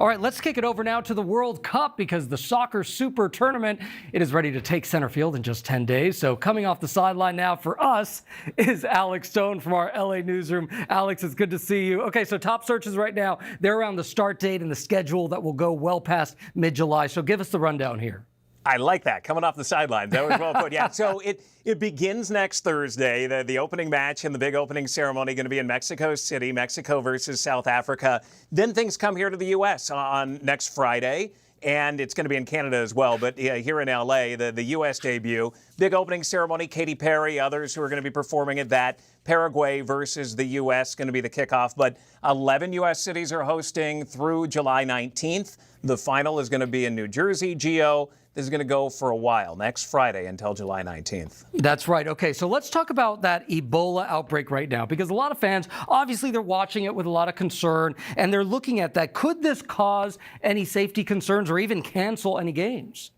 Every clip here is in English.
All right, let's kick it over now to the World Cup because the Soccer Super Tournament, it is ready to take center field in just 10 days. So coming off the sideline now for us is Alex Stone from our LA newsroom. Alex, it's good to see you. Okay, so top searches right now, they're around the start date and the schedule that will go well past mid-July. So give us the rundown here. I like that, coming off the sidelines. That was well put. Yeah, so it begins next Thursday. The opening match and the big opening ceremony going to be in Mexico City, Mexico versus South Africa. Then things come here to the U.S. on next Friday, and it's going to be in Canada as well. But here in L.A., the U.S. debut, big opening ceremony, Katy Perry, others who are going to be performing at that. Paraguay versus the U.S. going to be the kickoff. But 11 U.S. cities are hosting through July 19th. The final is going to be in New Jersey, Geo. This is going to go for a while, next Friday until July 19th. That's right. Okay, so let's talk about that Ebola outbreak right now, because a lot of fans, obviously they're watching it with a lot of concern, and they're looking at that. Could this cause any safety concerns or even cancel any games?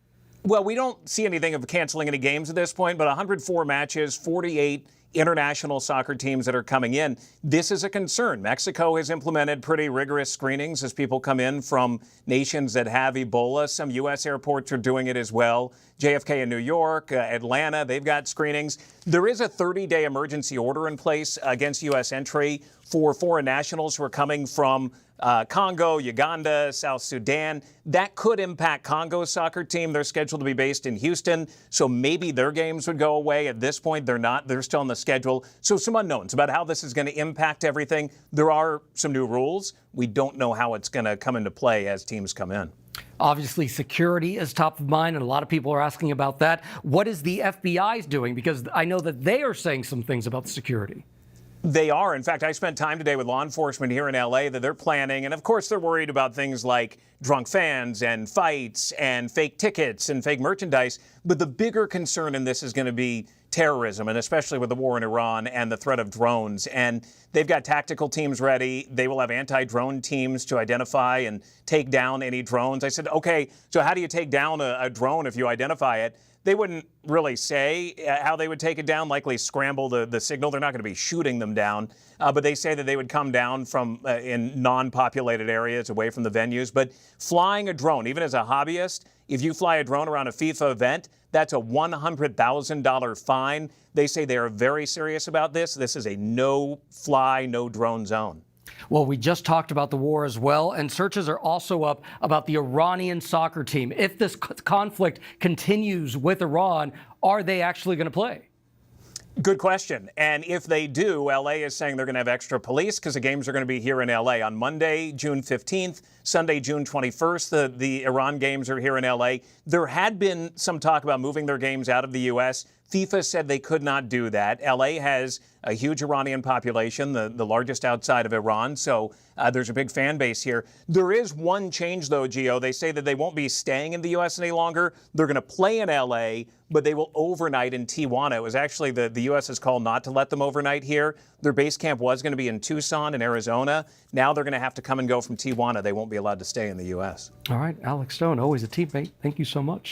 Well, we don't see anything of canceling any games at this point, but 104 matches, 48 international soccer teams that are coming in. This is a concern. Mexico has implemented pretty rigorous screenings as people come in from nations that have Ebola. Some U.S. airports are doing it as well. JFK in New York, Atlanta, they've got screenings. There is a 30-day emergency order in place against U.S. entry for foreign nationals who are coming from Congo, Uganda, South Sudan. That could impact Congo's soccer team. They're scheduled to be based in Houston, so maybe their games would go away. At this point, they're not. They're still on the schedule. So some unknowns about how this is going to impact everything. There are some new rules. We don't know how it's going to come into play as teams come in. Obviously, security is top of mind, and a lot of people are asking about that. What is the FBI doing? Because I know that they are saying some things about the security. They are. In fact, I spent time today with law enforcement here in L.A. that they're planning, and of course they're worried about things like drunk fans and fights and fake tickets and fake merchandise. But the bigger concern in this is going to be terrorism, and especially with the war in Iran and the threat of drones. And they've got tactical teams ready. They will have anti-drone teams to identify and take down any drones. I said, okay, so how do you take down a drone if you identify it? They wouldn't really say how they would take it down, likely scramble the signal. They're not going to be shooting them down, but they say that they would come down from in non-populated areas away from the venues. But flying a drone, even as a hobbyist, if you fly a drone around a FIFA event, that's a $100,000 fine. They say they are very serious about this. This is a no-fly, no-drone zone. Well, we just talked about the war as well, and searches are also up about the Iranian soccer team. If this conflict continues with Iran, are they actually going to play? Good question. And if they do, L.A. is saying they're going to have extra police because the games are going to be here in L.A. on Monday, June 15th, Sunday, June 21st. The Iran games are here in L.A. There had been some talk about moving their games out of the U.S. FIFA said they could not do that. L.A. has a huge Iranian population, the largest outside of Iran, so there's a big fan base here. There is one change, though, Gio. They say that they won't be staying in the U.S. any longer. They're going to play in L.A., but they will overnight in Tijuana. It was actually the U.S.'s call not to let them overnight here. Their base camp was going to be in Tucson in Arizona. Now they're going to have to come and go from Tijuana. They won't be allowed to stay in the U.S. All right, Alex Stone, always a teammate. Thank you so much.